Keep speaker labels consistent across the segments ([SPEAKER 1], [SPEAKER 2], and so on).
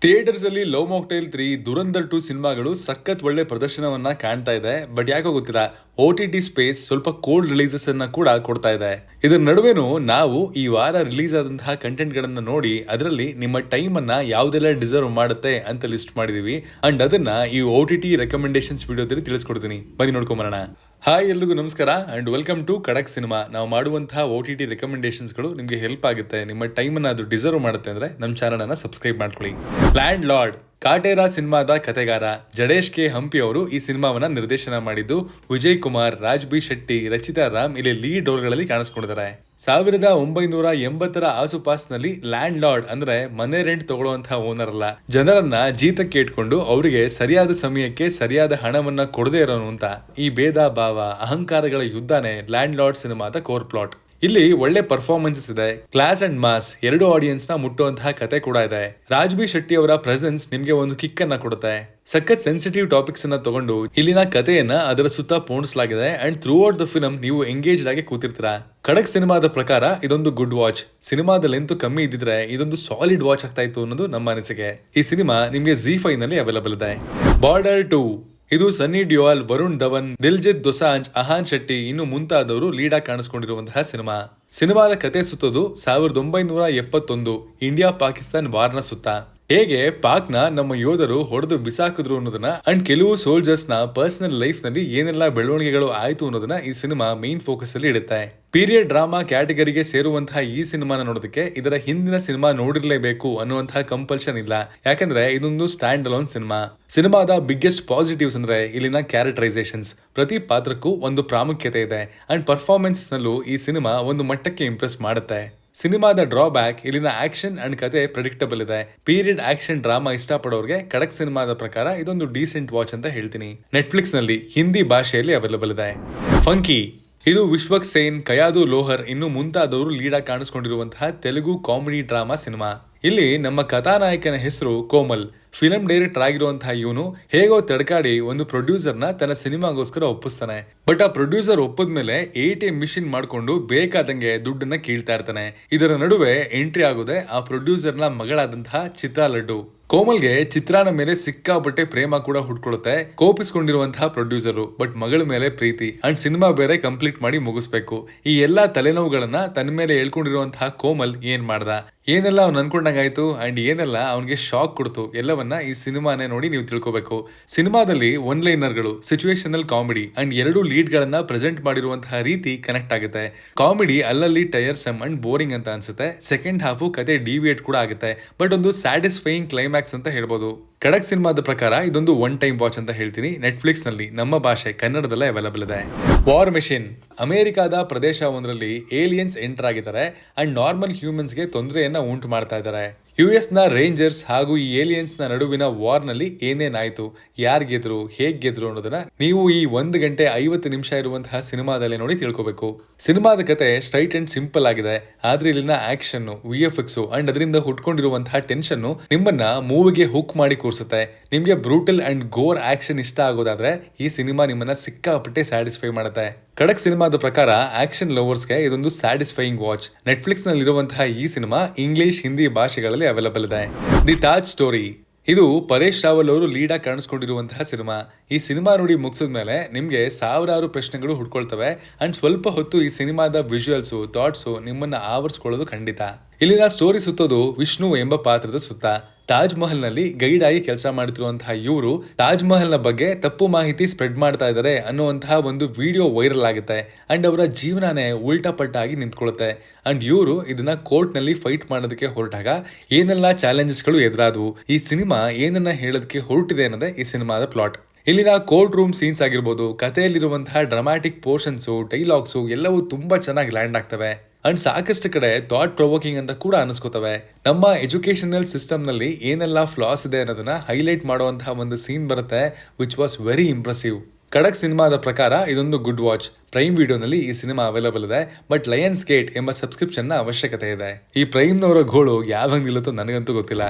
[SPEAKER 1] Theatres ಅಲ್ಲಿ love mocktail 3, Dhurandhar 2 ಸಿನಿಮಾಗಳು ಸಖತ್ ಒಳ್ಳೆ ಪ್ರದರ್ಶನವನ್ನ ಕಾಣ್ತಾ ಇದೆ. ಬಟ್ ಯಾಕೋ ಗೊತ್ತಿಲ್ಲ, OTT ಸ್ಪೇಸ್ ಸ್ವಲ್ಪ ಕೋಲ್ಡ್ ರಿಲೀಸಸ್ ಅನ್ನ ಕೂಡ ಕೊಡ್ತಾ ಇದೆ. ಇದರ ನಡುವೆನೂ ನಾವು ಈ ವಾರ ರಿಲೀಸ್ ಆದಂತಹ ಕಂಟೆಂಟ್ ಗಳನ್ನ ನೋಡಿ ಅದರಲ್ಲಿ ನಿಮ್ಮ ಟೈಮ್ ಅನ್ನ ಯಾವ್ದೆಲ್ಲ ಡಿಸರ್ವ್ ಮಾಡುತ್ತೆ ಅಂತ ಲಿಸ್ಟ್ ಮಾಡಿದೀವಿ. ಅಂಡ್ ಅದನ್ನ ಈ OTT ರೆಕಮೆಂಡೇಶನ್ಸ್ ವಿಡಿಯೋದಲ್ಲಿ ತಿಳಿಸ್ಕೊಡ್ತೀನಿ, ಬನ್ನಿ ನೋಡ್ಕೊಂಬರೋಣ. ಹಾಯ್, ಎಲ್ರಿಗೂ ನಮಸ್ಕಾರ ಅಂಡ್ ವೆಲ್ಕಮ್ ಟು ಖಡಕ್ ಸಿನಿಮಾ. ನಾವು ಮಾಡುವಂತಹ OTT ರೆಕಮೆಂಡೇಶನ್ಸ್ಗಳು ನಿಮಗೆ ಹೆಲ್ಪ್ ಆಗುತ್ತೆ, ನಿಮ್ಮ ಟೈಮನ್ನು ಅದು ಡಿಸರ್ವ್ ಮಾಡುತ್ತೆ ಅಂದ್ರೆ ನಮ್ಮ ಚಾನಲನ್ನು ಸಬ್ಸ್ಕ್ರೈಬ್ ಮಾಡ್ಕೊಳ್ಳಿ. ಲ್ಯಾಂಡ್ ಲಾರ್ಡ್ ಕಾಟೇರ ಸಿನಿಮಾದ ಕತೆಗಾರ ಜಡೇಶ್ ಕೆ ಹಂಪಿ ಅವರು ಈ ಸಿನಿಮಾವನ್ನ ನಿರ್ದೇಶನ ಮಾಡಿದ್ದು. ವಿಜಯ್ ಕುಮಾರ್, ರಾಜ್ ಬಿ ಶೆಟ್ಟಿ, ರಚಿತಾ ರಾಮ್ ಇಲ್ಲಿ ಲೀಡ್ ರೋಲ್ಗಳಲ್ಲಿ ಕಾಣಿಸ್ಕೊಂಡಿದ್ದಾರೆ. 1980ರ ಆಸುಪಾಸ್ನಲ್ಲಿ ಲ್ಯಾಂಡ್ ಲಾರ್ಡ್ ಅಂದ್ರೆ ಮನೆ ರೆಂಟ್ ತಗೊಳ್ಳುವಂತಹ ಓನರ್ ಅಲ್ಲ, ಜನರನ್ನ ಜೀತಕ್ಕೆ ಇಟ್ಕೊಂಡು ಅವರಿಗೆ ಸರಿಯಾದ ಸಮಯಕ್ಕೆ ಸರಿಯಾದ ಹಣವನ್ನ ಕೊಡದೇ ಇರೋನು ಅಂತ. ಈ ಭೇದ ಭಾವ ಅಹಂಕಾರಗಳ ಯುದ್ಧನೇ ಲ್ಯಾಂಡ್ ಲಾರ್ಡ್ ಸಿನಿಮಾದ ಕೋರ್ ಪ್ಲಾಟ್. ಇಲ್ಲಿ ಒಳ್ಳೆ ಪರ್ಫಾರ್ಮೆನ್ಸಸ್ ಇದೆ, ಕ್ಲಾಸ್ ಅಂಡ್ ಮಾಸ್ ಎರಡು ಆಡಿಯನ್ಸ್ ನ ಮುಟ್ಟುವಂತಹ ಕತೆ ಕೂಡ ಇದೆ. ರಾಜ್ ಬಿ ಶೆಟ್ಟಿ ಅವರ ಪ್ರೆಸೆನ್ಸ್ ನಿಮ್ಗೆ ಒಂದು ಕಿಕ್ ಅನ್ನ ಕೊಡುತ್ತೆ. ಸಖತ್ ಸೆನ್ಸಿಟಿವ್ ಟಾಪಿಕ್ಸ್ ಅನ್ನ ತಗೊಂಡು ಇಲ್ಲಿನ ಕಥೆಯನ್ನ ಅದರ ಸುತ್ತ ಪೋಣಿಸಲಾಗಿದೆ and throughout the film ನೀವು ಎಂಗೇಜ್ ಆಗಿ ಕೂತಿರ್ತೀರಾ. ಖಡಕ್ ಸಿನಿಮಾದ ಪ್ರಕಾರ ಇದೊಂದು ಗುಡ್ ವಾಚ್. ಸಿನಿಮಾದ ಲೆಂತ್ ಕಮ್ಮಿ ಇದ್ದಿದ್ರೆ ಇದೊಂದು ಸಾಲಿಡ್ ವಾಚ್ ಆಗ್ತಾ ಇತ್ತು ಅನ್ನೋದು ನಮ್ಮ ಅನಿಸಿಕೆ. ಈ ಸಿನಿಮಾ ನಿಮ್ಗೆ ZEE5 ನಲ್ಲಿ ಅವೈಲಬಲ್ ಇದೆ. ಬಾರ್ಡರ್ 2 ಇದು ಸನ್ನಿ ಡಿಯೋಲ್, ವರುಣ್ ಧವನ್, ದಿಲ್ಜಿತ್ ದೊಸಾಂಜ್, ಅಹಾನ್ ಶೆಟ್ಟಿ ಇನ್ನು ಮುಂತಾದವರು ಲೀಡ್ ಆಗಿ ಕಾಣಿಸ್ಕೊಂಡಿರುವಂತಹ ಸಿನಿಮಾದ ಕತೆ ಸುತ್ತೋದು 1971 ಇಂಡಿಯಾ ಪಾಕಿಸ್ತಾನ್ ವಾರ್ನ ಸುತ್ತ. ಹೇಗೆ ಪಾಕ್ನ ನಮ್ಮ ಯೋಧರು ಹೊಡೆದು ಬಿಸಾಕಿದ್ರು ಅನ್ನೋದನ್ನ ಅಂಡ್ ಕೆಲವು ಸೋಲ್ಜರ್ಸ್ ನ ಪರ್ಸನಲ್ ಲೈಫ್ ನಲ್ಲಿ ಏನೆಲ್ಲ ಬೆಳವಣಿಗೆಗಳು ಆಯ್ತು ಅನ್ನೋದನ್ನ ಈ ಸಿನಿಮಾ ಮೇನ್ ಫೋಕಸ್ ಅಲ್ಲಿ ಇಡುತ್ತೆ. ಪೀರಿಯಡ್ ಡ್ರಾಮಾ ಕ್ಯಾಟಗರಿಗೆ ಸೇರುವಂತಹ ಈ ಸಿನಿಮಾನ ನೋಡೋದಕ್ಕೆ ಇದರ ಹಿಂದಿನ ಸಿನಿಮಾ ನೋಡಿರ್ಲೇಬೇಕು ಅನ್ನುವಂತಹ ಕಂಪಲ್ಷನ್ ಇಲ್ಲ, ಯಾಕಂದ್ರೆ ಇದೊಂದು ಸ್ಟ್ಯಾಂಡ್ ಅಲೋನ್ ಸಿನಿಮಾದ ಬಿಗ್ಗೆಸ್ಟ್ ಪಾಸಿಟಿವ್ಸ್ ಅಂದ್ರೆ ಇಲ್ಲಿನ ಕ್ಯಾರೆಕ್ಟರೈಸೇಷನ್ಸ್. ಪ್ರತಿ ಪಾತ್ರಕ್ಕೂ ಒಂದು ಪ್ರಾಮುಖ್ಯತೆ ಇದೆ ಅಂಡ್ ಪರ್ಫಾರ್ಮೆನ್ಸ್ ನಲ್ಲೂ ಈ ಸಿನಿಮಾ ಒಂದು ಮಟ್ಟಕ್ಕೆ ಇಂಪ್ರೆಸ್ ಮಾಡುತ್ತೆ. ಸಿನಿಮಾದ ಡ್ರಾಬ್ಯಾಕ್ ಇಲ್ಲಿನ ಆಕ್ಷನ್ ಅಂಡ್ ಕತೆ ಪ್ರೆಡಿಕ್ಟಬಲ್ ಇದೆ. ಪೀರಿಯಡ್ ಆಕ್ಷನ್ ಡ್ರಾಮಾ ಇಷ್ಟಪಡೋರಿಗೆ ಖಡಕ್ ಸಿನಿಮಾದ ಪ್ರಕಾರ ಇದೊಂದು ಡೀಸೆಂಟ್ ವಾಚ್ ಅಂತ ಹೇಳ್ತೀನಿ. ನೆಟ್ಫ್ಲಿಕ್ಸ್ ನಲ್ಲಿ ಹಿಂದಿ ಭಾಷೆಯಲ್ಲಿ ಅವೈಲಬಲ್ ಇದೆ. ಫಂಕಿ ಇದು ವಿಶ್ವಕ್ ಸೇನ್, ಕಯಾದು ಲೋಹರ್ ಇನ್ನು ಮುಂತಾದವರು ಲೀಡಾಗಿ ಕಾಣಿಸ್ಕೊಂಡಿರುವಂತಹ ತೆಲುಗು ಕಾಮಿಡಿ ಡ್ರಾಮಾ ಸಿನಿಮಾ. ಇಲ್ಲಿ ನಮ್ಮ ಕಥಾನಾಯಕನ ಹೆಸರು ಕೋಮಲ್. ಫಿಲಂ ಡೈರೆಕ್ಟರ್ ಆಗಿರುವಂತಹ ಇವನು ಹೇಗೋ ತಡ್ಕಾಡಿ ಒಂದು ಪ್ರೊಡ್ಯೂಸರ್ನ ತನ್ನ ಸಿನಿಮಾಗೋಸ್ಕರ ಒಪ್ಪಿಸ್ತಾನೆ. ಬಟ್ ಆ ಪ್ರೊಡ್ಯೂಸರ್ ಒಪ್ಪದ್ಮೇಲೆ ATM ಮಿಷಿನ್ ಮಾಡ್ಕೊಂಡು ಬೇಕಾದಂಗೆ ದುಡ್ಡನ್ನ ಕೀಳ್ತಾ ಇರ್ತಾನೆ. ಇದರ ನಡುವೆ ಎಂಟ್ರಿ ಆಗೋದೆ ಆ ಪ್ರೊಡ್ಯೂಸರ್ನ ಮಗಳಾದಂತಹ ಚಿತ್ರಾ ಲಡ್ಡು. ಕೋಮಲ್ಗೆ ಚಿತ್ರಾನ ಮೇಲೆ ಸಿಕ್ಕಾಪಟ್ಟೆ ಪ್ರೇಮ ಕೂಡ ಹುಟ್ಕೊಳುತ್ತೆ. ಕೋಪಿಸ್ಕೊಂಡಿರುವಂತಹ ಪ್ರೊಡ್ಯೂಸರು, ಬಟ್ ಮಗಳ ಮೇಲೆ ಪ್ರೀತಿ ಅಂಡ್ ಸಿನಿಮಾ ಬೇರೆ ಕಂಪ್ಲೀಟ್ ಮಾಡಿ ಮುಗಿಸ್ಬೇಕು. ಈ ಎಲ್ಲಾ ತಲೆನೋವುಗಳನ್ನ ತನ್ನ ಮೇಲೆ ಹೇಳ್ಕೊಂಡಿರುವಂತಹ ಕೋಮಲ್ ಏನ್ ಮಾಡ್ದ, ಏನೆಲ್ಲ ಅವ್ನು ಅನ್ಕೊಂಡಂಗಾಯ್ತು ಅಂಡ್ ಏನೆಲ್ಲ ಅವನಿಗೆ ಶಾಕ್ ಕೊಡ್ತು, ಎಲ್ಲವನ್ನ ಈ ಸಿನಿಮಾನೇ ನೋಡಿ ನೀವು ತಿಳ್ಕೊಬೇಕು. ಸಿನಿಮಾದಲ್ಲಿ ಒನ್ ಲೈನರ್ಗಳು, ಸಿಚುವೇಶನಲ್ ಕಾಮಿಡಿ ಅಂಡ್ ಎರಡು ಲೀಡ್ ಗಳನ್ನ ಪ್ರೆಸೆಂಟ್ ಮಾಡಿರುವಂತಹ ರೀತಿ ಕನೆಕ್ಟ್ ಆಗುತ್ತೆ. ಕಾಮಿಡಿ ಅಲ್ಲಲ್ಲಿ ಟೈರ್ಸಮ್ ಅಂಡ್ ಬೋರಿಂಗ್ ಅಂತ ಅನ್ಸುತ್ತೆ. ಸೆಕೆಂಡ್ ಹಾಫು ಕತೆ ಡಿವಿಯೇಟ್ ಕೂಡ ಆಗುತ್ತೆ, ಬಟ್ ಒಂದು ಸ್ಯಾಟಿಸ್ಫೈಯಿಂಗ್ ಕ್ಲೈಮ್ಯಾಕ್ಸ್ ಅಂತ ಹೇಳ್ಬೋದು. ಖಡಕ್ ಸಿನಿಮಾದ ಪ್ರಕಾರ ಇದೊಂದು ಒನ್ ಟೈಮ್ ವಾಚ್ ಅಂತ ಹೇಳ್ತೀನಿ. ನೆಟ್ಫ್ಲಿಕ್ಸ್ ನಲ್ಲಿ ನಮ್ಮ ಭಾಷೆ ಕನ್ನಡದಲ್ಲೇ ಅವೈಲಬಲ್ ಇದೆ. ವಾರ್ ಮೆಷಿನ್ ಅಮೆರಿಕಾದ ಪ್ರದೇಶ ಒಂದರಲ್ಲಿ ಏಲಿಯನ್ಸ್ ಎಂಟರ್ ಆಗಿದ್ದಾರೆ ಅಂಡ್ ನಾರ್ಮಲ್ ಹ್ಯೂಮನ್ಸ್ಗೆ ತೊಂದರೆಯನ್ನ ಉಂಟು ಮಾಡ್ತಾ ಇದ್ದಾರೆ. US ನ ರೇಂಜರ್ಸ್ ಹಾಗೂ ಈ ಏಲಿಯನ್ಸ್ ನ ನಡುವಿನ ವಾರ್ ನಲ್ಲಿ ಏನೇನಾಯ್ತು, ಯಾರ್ ಗೆದ್ರು, ಹೇಗ್ ಗೆದ್ರು ಅನ್ನೋದನ್ನ ನೀವು ಈ 1 ಗಂಟೆ 50 ನಿಮಿಷ ಇರುವಂತಹ ಸಿನಿಮಾದಲ್ಲಿ ನೋಡಿ ತಿಳ್ಕೊಬೇಕು. ಸಿನಿಮಾದ ಕತೆ ಸ್ಟ್ರೈಟ್ ಅಂಡ್ ಸಿಂಪಲ್ ಆಗಿದೆ, ಆದ್ರೆ ಇಲ್ಲಿನ ಆಕ್ಷನ್, VFX ಅಂಡ್ ಅದರಿಂದ ಹುಟ್ಕೊಂಡಿರುವಂತಹ ಟೆನ್ಷನ್ ನಿಮ್ಮನ್ನ ಮೂವಿಗೆ ಹುಕ್ ಮಾಡಿ ಕೂರಿಸುತ್ತೆ. ನಿಮ್ಗೆ ಬ್ರೂಟಲ್ ಅಂಡ್ ಗೋರ್ ಆಕ್ಷನ್ ಇಷ್ಟ ಆಗೋದಾದ್ರೆ ಈ ಸಿನಿಮಾ ನಿಮ್ಮನ್ನ ಸಿಕ್ಕಾಪಟ್ಟೆ ಸ್ಯಾಟಿಸ್ಫೈ ಮಾಡುತ್ತೆ. ಖಡಕ್ ಸಿನಿಮಾದ ಪ್ರಕಾರ ಆಕ್ಷನ್ ಲವರ್ಸ್ಗೆ ಇದೊಂದು ಸ್ಯಾಟಿಸ್ಫೈಯಿಂಗ್ ವಾಚ್. ನೆಟ್ಫ್ಲಿಕ್ಸ್ ನಲ್ಲಿ ಇರುವಂತಹ ಈ ಸಿನಿಮಾ ಇಂಗ್ಲಿಷ್, ಹಿಂದಿ ಭಾಷೆಗಳಲ್ಲಿ ಅವೈಲಬಲ್ ಇದೆ. ದಿ ತಾಜ್ ಸ್ಟೋರಿ ಇದು ಪರೇಶ್ ರಾವಲ್ ಅವರು ಲೀಡ್ ಆಗಿ ಕಾಣಿಸ್ಕೊಂಡಿರುವಂತಹ ಸಿನಿಮಾ. ಈ ಸಿನಿಮಾ ನೋಡಿ ಮುಗಿಸಿದ್ಮೇಲೆ ನಿಮ್ಗೆ ಸಾವಿರಾರು ಪ್ರಶ್ನೆಗಳು ಹುಡ್ಕೊಳ್ತವೆ ಅಂಡ್ ಸ್ವಲ್ಪ ಹೊತ್ತು ಈ ಸಿನಿಮಾದ ವಿಜುವಲ್ಸು, ಥಾಟ್ಸು ನಿಮ್ಮನ್ನ ಆವರಿಸ್ಕೊಳ್ಳೋದು ಖಂಡಿತ. ಇಲ್ಲಿನ ಸ್ಟೋರಿ ಸುತ್ತೋದು ವಿಷ್ಣು ಎಂಬ ಪಾತ್ರದ ಸುತ್ತ. ತಾಜ್ ಮಹಲ್ ನಲ್ಲಿ ಗೈಡ್ ಆಗಿ ಕೆಲಸ ಮಾಡುತ್ತಿರುವಂತಹ ಇವರು ತಾಜ್ ಮಹಲ್ ನ ಬಗ್ಗೆ ತಪ್ಪು ಮಾಹಿತಿ ಸ್ಪ್ರೆಡ್ ಮಾಡ್ತಾ ಇದ್ದಾರೆ ಅನ್ನುವಂತಹ ಒಂದು ವಿಡಿಯೋ ವೈರಲ್ ಆಗುತ್ತೆ ಅಂಡ್ ಅವರ ಜೀವನನೇ ಉಲ್ಟಾ ಪಲ್ಟಾಗಿ ನಿಂತ್ಕೊಳ್ಳುತ್ತೆ. ಅಂಡ್ ಇವರು ಇದನ್ನ ಕೋರ್ಟ್ ನಲ್ಲಿ ಫೈಟ್ ಮಾಡೋದಕ್ಕೆ ಹೊರಟಾಗ ಏನೆಲ್ಲ ಚಾಲೆಂಜಸ್ಗಳು ಎದುರಾದವು, ಈ ಸಿನಿಮಾ ಏನನ್ನ ಹೇಳೋದಕ್ಕೆ ಹೊರಟಿದೆ ಅನ್ನೋದೇ ಈ ಸಿನಿಮಾದ ಪ್ಲಾಟ್. ಇಲ್ಲಿನ ಕೋರ್ಟ್ ರೂಮ್ ಸೀನ್ಸ್ ಆಗಿರ್ಬೋದು, ಕಥೆಯಲ್ಲಿರುವಂತಹ ಡ್ರಾಮ್ಯಾಟಿಕ್ ಪೋರ್ಷನ್ಸು, ಡೈಲಾಗ್ಸು ಎಲ್ಲವೂ ತುಂಬಾ ಚೆನ್ನಾಗಿ ಲ್ಯಾಂಡ್ ಆಗ್ತವೆ ಅಂಡ್ ಸಾಕಷ್ಟು ಕಡೆ ಥಾಟ್ ಪ್ರೊವೋಕಿಂಗ್ ಅಂತ ಕೂಡ ಅನಿಸ್ಕೋತವೆ. ನಮ್ಮ ಎಜುಕೇಶನಲ್ ಸಿಸ್ಟಮ್ ನಲ್ಲಿ ಏನೆಲ್ಲ ಫ್ಲಾಸ್ ಇದೆ ಅನ್ನೋದನ್ನ ಹೈಲೈಟ್ ಮಾಡುವಂತಹ ಒಂದು ಸೀನ್ ಬರುತ್ತೆ, ವಿಚ್ ವಾಸ್ ವೆರಿ ಇಂಪ್ರೆಸಿವ್. ಖಡಕ್ ಸಿನಿಮಾದ ಪ್ರಕಾರ ಇದೊಂದು ಗುಡ್ ವಾಚ್. ಪ್ರೈಮ್ ವಿಡಿಯೋನಲ್ಲಿ ಈ ಸಿನಿಮಾ ಅವೈಲಬಲ್ ಇದೆ, ಬಟ್ ಲಯನ್ಸ್ ಗೇಟ್ ಎಂಬ ಸಬ್ಸ್ಕ್ರಿಪ್ಷನ್ ನ ಅವಶ್ಯಕತೆ ಇದೆ. ಈ ಪ್ರೈಮ್ ನವರ ಗೋಳು ಯಾವಾಗ ನಿಲ್ಲುತ್ತೋ ನನಗಂತೂ ಗೊತ್ತಿಲ್ಲ.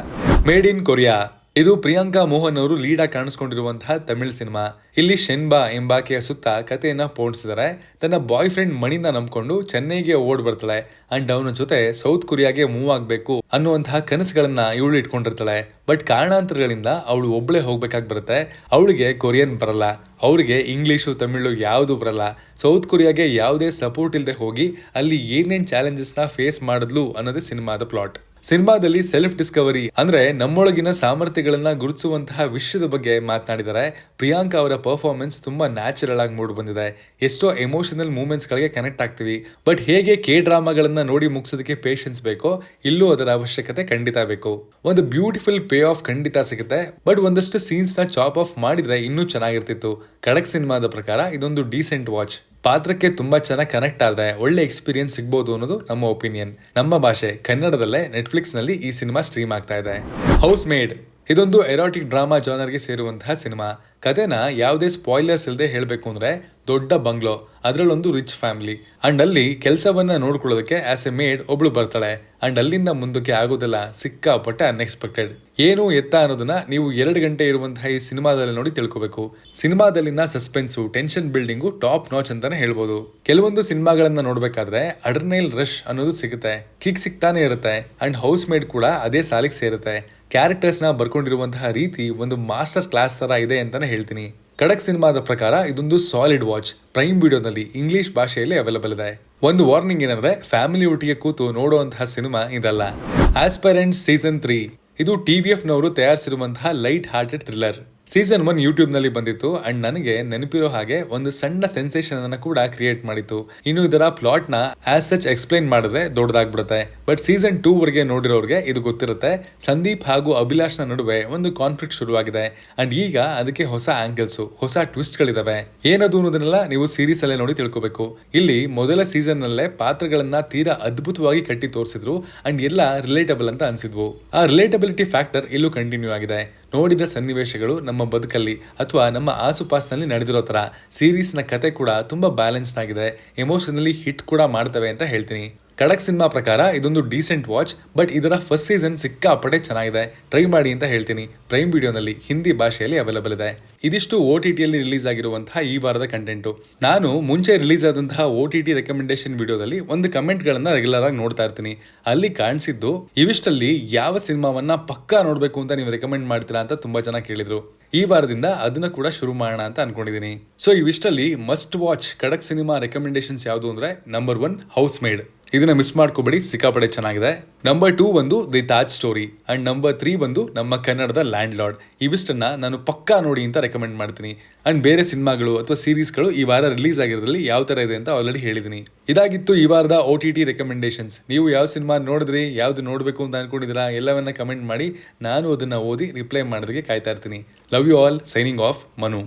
[SPEAKER 1] ಮೇಡ್ ಇನ್ ಕೊರಿಯಾ ಇದು ಪ್ರಿಯಾಂಕಾ ಮೋಹನ್ ಅವರು ಲೀಡ್ ಆಗಿ ಕಾಣಿಸ್ಕೊಂಡಿರುವಂತಹ ತಮಿಳ್ ಸಿನಿಮಾ. ಇಲ್ಲಿ ಶೆನ್ಬಾ ಎಂಬಾಕೆಯ ಸುತ್ತ ಕಥೆಯನ್ನ ಪೋಣಿಸಿದರೆ ತನ್ನ ಬಾಯ್ ಫ್ರೆಂಡ್ ಮಣಿನ ನಂಬ್ಕೊಂಡು ಚೆನ್ನೈಗೆ ಓಡ್ ಬರ್ತಾಳೆ ಅಂಡ್ ಅವನ ಜೊತೆ ಸೌತ್ ಕೊರಿಯಾಗೆ ಮೂವ್ ಆಗ್ಬೇಕು ಅನ್ನುವಂತಹ ಕನಸುಗಳನ್ನ ಇವಳು ಇಟ್ಕೊಂಡಿರ್ತಾಳೆ. ಬಟ್ ಕಾರಣಾಂತರಗಳಿಂದ ಅವಳು ಒಬ್ಳೆ ಹೋಗ್ಬೇಕಾಗಿ ಬರುತ್ತೆ. ಅವಳಿಗೆ ಕೊರಿಯನ್ ಬರಲ್ಲ, ಅವ್ರಿಗೆ ಇಂಗ್ಲಿಷು ತಮಿಳು ಯಾವುದು ಬರಲ್ಲ. ಸೌತ್ ಕೊರಿಯಾಗೆ ಯಾವುದೇ ಸಪೋರ್ಟ್ ಇಲ್ಲದೆ ಹೋಗಿ ಅಲ್ಲಿ ಏನೇನ್ ಚಾಲೆಂಜಸ್ ನ ಫೇಸ್ ಮಾಡಿದ್ಲು ಅನ್ನೋದೇ ಸಿನಿಮಾದ ಪ್ಲಾಟ್. ಸಿನಿಮಾದಲ್ಲಿ ಸೆಲ್ಫ್ ಡಿಸ್ಕವರಿ ಅಂದ್ರೆ ನಮ್ಮೊಳಗಿನ ಸಾಮರ್ಥ್ಯಗಳನ್ನ ಗುರುತಿಸುವಂತಹ ವಿಷಯದ ಬಗ್ಗೆ ಮಾತನಾಡಿದ್ದಾರೆ. ಪ್ರಿಯಾಂಕಾ ಅವರ ಪರ್ಫಾರ್ಮೆನ್ಸ್ ತುಂಬಾ ನ್ಯಾಚುರಲ್ ಆಗಿ ಮೂಡಿ ಬಂದಿದೆ. ಎಷ್ಟೋ ಎಮೋಷನಲ್ ಮೂಮೆಂಟ್ಸ್ ಗಳಿಗೆ ಕನೆಕ್ಟ್ ಆಗ್ತೀವಿ. ಬಟ್ ಹೇಗೆ ಡ್ರಾಮಾಗಳನ್ನ ನೋಡಿ ಮುಗಿಸೋದಕ್ಕೆ ಪೇಷನ್ಸ್ ಬೇಕೋ, ಇಲ್ಲೂ ಅದರ ಅವಶ್ಯಕತೆ ಖಂಡಿತ ಬೇಕು. ಒಂದು ಬ್ಯೂಟಿಫುಲ್ ಪೇ ಆಫ್ ಖಂಡಿತ ಸಿಗುತ್ತೆ. ಬಟ್ ಒಂದಷ್ಟು ಸೀನ್ಸ್ ನ ಚಾಪ್ ಆಫ್ ಮಾಡಿದ್ರೆ ಇನ್ನೂ ಚೆನ್ನಾಗಿರ್ತಿತ್ತು. ಖಡಕ್ ಸಿನಿಮಾದ ಪ್ರಕಾರ ಇದೊಂದು ಡೀಸೆಂಟ್ ವಾಚ್. ಪಾತ್ರಕ್ಕೆ ತುಂಬಾ ಚೆನ್ನಾಗಿ ಕನೆಕ್ಟ್ ಆದ್ರೆ ಒಳ್ಳೆ ಎಕ್ಸ್ಪೀರಿಯನ್ಸ್ ಸಿಗ್ಬೋದು ಅನ್ನೋದು ನಮ್ಮ ಒಪಿನಿಯನ್. ನಮ್ಮ ಭಾಷೆ ಕನ್ನಡದಲ್ಲೇ ನೆಟ್ಫ್ಲಿಕ್ಸ್ ನಲ್ಲಿ ಈ ಸಿನಿಮಾ ಸ್ಟ್ರೀಮ್ ಆಗ್ತಾ ಇದೆ. ಹೌಸ್ ಮೇಡ್ ಇದೊಂದು ಎರೋಟಿಕ್ ಡ್ರಾಮಾ ಜಾನರ್ಗೆ ಸೇರುವಂತಹ ಸಿನಿಮಾ. ಕಥೆನ ಯಾವುದೇ ಸ್ಪಾಯ್ಲರ್ಸ್ ಇಲ್ಲದೆ ಹೇಳಬೇಕು ಅಂದ್ರೆ, ದೊಡ್ಡ ಬಂಗ್ಲೋ, ಅದರಲ್ಲೊಂದು ರಿಚ್ ಫ್ಯಾಮಿಲಿ ಅಂಡ್ ಅಲ್ಲಿ ಕೆಲಸವನ್ನ ನೋಡ್ಕೊಳ್ಳೋದಕ್ಕೆ ಆಸ್ ಎ ಮೇಡ್ ಒಬ್ಳು ಬರ್ತಾಳೆ ಅಂಡ್ ಅಲ್ಲಿಂದ ಮುಂದಕ್ಕೆ ಆಗೋದೆಲ್ಲ ಸಿಕ್ಕಾಪಟ್ಟೆ ಅನ್ಎಕ್ಸ್ಪೆಕ್ಟೆಡ್. ಏನು ಎತ್ತ ಅನ್ನೋದನ್ನ ನೀವು 2 ಗಂಟೆ ಇರುವಂತಹ ಈ ಸಿನಿಮಾದಲ್ಲಿ ನೋಡಿ ತಿಳ್ಕೋಬೇಕು. ಸಿನಿಮಾದಲ್ಲಿನ suspense, tension building top notch ಅಂತಾನೆ ಹೇಳ್ಬೋದು. ಕೆಲವೊಂದು ಸಿನಿಮಾಗಳನ್ನ ನೋಡ್ಬೇಕಾದ್ರೆ ಅಡ್ರಿನಲ್ ರಶ್ ಅನ್ನೋದು ಸಿಗುತ್ತೆ, ಕಿಕ್ ಸಿಗ್ತಾನೆ ಇರುತ್ತೆ ಅಂಡ್ ಹೌಸ್ ಮೇಡ್ ಕೂಡ ಅದೇ ಸಾಲಿಗೆ ಸೇರುತ್ತೆ. ಕ್ಯಾರೆಕ್ಟರ್ಸ್ ನ ಬರ್ಕೊಂಡಿರುವಂತಹ ರೀತಿ ಒಂದು ಮಾಸ್ಟರ್ ಕ್ಲಾಸ್ ತರ ಇದೆ ಅಂತಾನೆ ಹೇಳ್ತೀನಿ. ಖಡಕ್ ಸಿನಿಮಾದ ಪ್ರಕಾರ ಇದೊಂದು ಸಾಲಿಡ್ ವಾಚ್. ಪ್ರೈಮ್ ವಿಡಿಯೋನಲ್ಲಿ ಇಂಗ್ಲಿಷ್ ಭಾಷೆಯಲ್ಲಿ ಅವೈಲೇಬಲ್ ಇದೆ. ಒಂದು ವಾರ್ನಿಂಗ್ ಏನಂದ್ರೆ, ಫ್ಯಾಮಿಲಿ ಒಟ್ಟಿಗೆ ಕೂತು ನೋಡುವಂತಹ ಸಿನಿಮಾ ಇದಲ್ಲ. ಆಸ್ಪೈರೆಂಟ್ಸ್ ಸೀಸನ್ 3 ಇದು TVF ನವರು ತಯಾರಿಸಿರುವಂತಹ light hearted thriller. Season 1 YouTube ನಲ್ಲಿ ಬಂದಿತ್ತು ಅಂಡ್ ನನಗೆ ನೆನಪಿರೋ ಹಾಗೆ ಒಂದು ಸಣ್ಣ ಸೆನ್ಸೇಷನ್ ಅನ್ನ ಕೂಡ ಕ್ರಿಯೇಟ್ ಮಾಡಿತ್ತು. ಇನ್ನು ಇದರ ಪ್ಲಾಟ್ ನ ಆಸ್ ಸಚ್ ಎಕ್ಸ್ಪ್ಲೈನ್ ಮಾಡಿದ್ರೆ ದೊಡ್ಡದಾಗ್ಬಿಡುತ್ತೆ. ಬಟ್ ಸೀಸನ್ 2 ವರೆಗೆ ನೋಡಿರೋರಿಗೆ ಇದು ಗೊತ್ತಿರುತ್ತೆ. ಸಂದೀಪ್ ಹಾಗೂ ಅಭಿಲಾಷ್ ನ ನಡುವೆ ಒಂದು ಕಾನ್ಫ್ಲಿಕ್ಟ್ ಶುರುವಾಗಿದೆ ಅಂಡ್ ಈಗ ಅದಕ್ಕೆ ಹೊಸ ಆಂಗಲ್ಸ್, ಹೊಸ ಟ್ವಿಸ್ಟ್ ಗಳಿದಾವೆ. ಏನದು ಅನ್ನೋದನ್ನೆಲ್ಲ ನೀವು ಸೀರೀಸ್ ಅಲ್ಲೇ ನೋಡಿ ತಿಳ್ಕೋಬೇಕು. ಇಲ್ಲಿ ಮೊದಲ ಸೀಸನ್ ನಲ್ಲೇ ಪಾತ್ರಗಳನ್ನ ತೀರಾ ಅದ್ಭುತವಾಗಿ ಕಟ್ಟಿ ತೋರಿಸಿದ್ರು ಅಂಡ್ ಎಲ್ಲ ರಿಲೇಟಬಲ್ ಅಂತ ಅನ್ಸಿದ್ವು. ಆ ರಿಲೇಟಬಿಲಿಟಿ ಫ್ಯಾಕ್ಟರ್ ಇಲ್ಲೂ ಕಂಟಿನ್ಯೂ ಆಗಿದೆ. ನೋಡಿದ ಸನ್ನಿವೇಶಗಳು ನಮ್ಮ ಬದುಕಲ್ಲಿ ಅಥವಾ ನಮ್ಮ ಆಸುಪಾಸಿನಲ್ಲಿ ನಡೆದಿರೋ ತರ ಸೀರೀಸ್ ನ ಕತೆ ಕೂಡ ತುಂಬಾ ಬ್ಯಾಲೆನ್ಸ್ಡ್ ಆಗಿದೆ. ಎಮೋಷನಲಿ ಹಿಟ್ ಕೂಡ ಮಾಡ್ತವೆ ಅಂತ ಹೇಳ್ತೀನಿ. ಖಡಕ್ ಸಿನಿಮಾ ಪ್ರಕಾರ ಇದೊಂದು ಡೀಸೆಂಟ್ ವಾಚ್. ಬಟ್ ಇದರ ಫಸ್ಟ್ ಸೀಸನ್ ಸಿಕ್ಕಾಪಟ್ಟೆ ಚೆನ್ನಾಗಿದೆ, ಟ್ರೈ ಮಾಡಿ ಅಂತ ಹೇಳ್ತೀನಿ. ಪ್ರೈಮ್ ವಿಡಿಯೋನಲ್ಲಿ ಹಿಂದಿ ಭಾಷೆಯಲ್ಲಿ ಅವೈಲೇಬಲ್ ಇದೆ. ಇದಿಷ್ಟು OTT ಯಲ್ಲಿ ರಿಲೀಸ್ ಆಗಿರುವಂತಹ ಈ ವಾರದ ಕಂಟೆಂಟು. ನಾನು ಮುಂಚೆ ರಿಲೀಸ್ ಆದಂತಹ OTT ರೆಕಮೆಂಡೇಶನ್ ವಿಡಿಯೋದಲ್ಲಿ ಒಂದು ಕಮೆಂಟ್ ಗಳನ್ನ ರೆಗ್ಯುಲರ್ ಆಗಿ ನೋಡ್ತಾ ಇರ್ತೀನಿ. ಅಲ್ಲಿ ಕಾಣಿಸಿದ್ದು, ಇವಿಷ್ಟಲ್ಲಿ ಯಾವ ಸಿನಿಮಾವನ್ನ ಪಕ್ಕಾ ನೋಡ್ಬೇಕು ಅಂತ ನೀವು ರೆಕಮೆಂಡ್ ಮಾಡ್ತೀರಾ ಅಂತ ತುಂಬಾ ಜನ ಕೇಳಿದ್ರು. ಈ ವಾರದಿಂದ ಅದನ್ನ ಕೂಡ ಶುರು ಮಾಡೋಣ ಅಂತ ಅನ್ಕೊಂಡಿದೀನಿ. ಸೊ ಇವಿಷ್ಟಲ್ಲಿ ಮಸ್ಟ್ ವಾಚ್ ಖಡಕ್ ಸಿನಿಮಾ ರೆಕಮೆಂಡೇಶನ್ಸ್ ಯಾವುದು ಅಂದ್ರೆ, ನಂಬರ್ 1 ಹೌಸ್ ಮೇಡ್. ಇದನ್ನ ಮಿಸ್ ಮಾಡ್ಕೋಬೇಡಿ, ಸಿಕ್ಕಾಪಟ್ಟೆ ಚೆನ್ನಾಗಿದೆ. ನಂಬರ್ 2 ಬಂದು the Taj story and number 3 ಬಂದು ನಮ್ಮ ಕನ್ನಡದ ಲ್ಯಾಂಡ್ ಲಾರ್ಡ್. ಇವಿಷ್ಟನ್ನ ನಾನು ಪಕ್ಕಾ ನೋಡಿ ಅಂತ ರೆಕಮೆಂಡ್ ಮಾಡ್ತೀನಿ. ಅಂಡ್ ಬೇರೆ ಸಿನಿಮಾಗಳು ಅಥವಾ ಸೀರೀಸ್ಗಳು ಈ ವಾರ ರಿಲೀಸ್ ಆಗಿರೋದ್ರಲ್ಲಿ ಯಾವ ತರ ಇದೆ ಅಂತ ಆಲ್ರೆಡಿ ಹೇಳಿದೀನಿ. ಇದಾಗಿತ್ತು ಈ ವಾರದ OTT ರೆಕಮೆಂಡೇಶನ್ಸ್. ನೀವು ಯಾವ ಸಿನಿಮಾ ನೋಡಿದ್ರಿ, ಯಾವ್ದು ನೋಡ್ಬೇಕು ಅಂತ ಅನ್ಕೊಂಡಿದ್ದೀರಾ, ಎಲ್ಲವನ್ನ ಕಮೆಂಟ್ ಮಾಡಿ. ನಾನು ಅದನ್ನ ಓದಿ ರಿಪ್ಲೈ ಮಾಡೋದಕ್ಕೆ ಕಾಯ್ತಾ ಇರ್ತೀನಿ. Love you all. Signing off, Manu.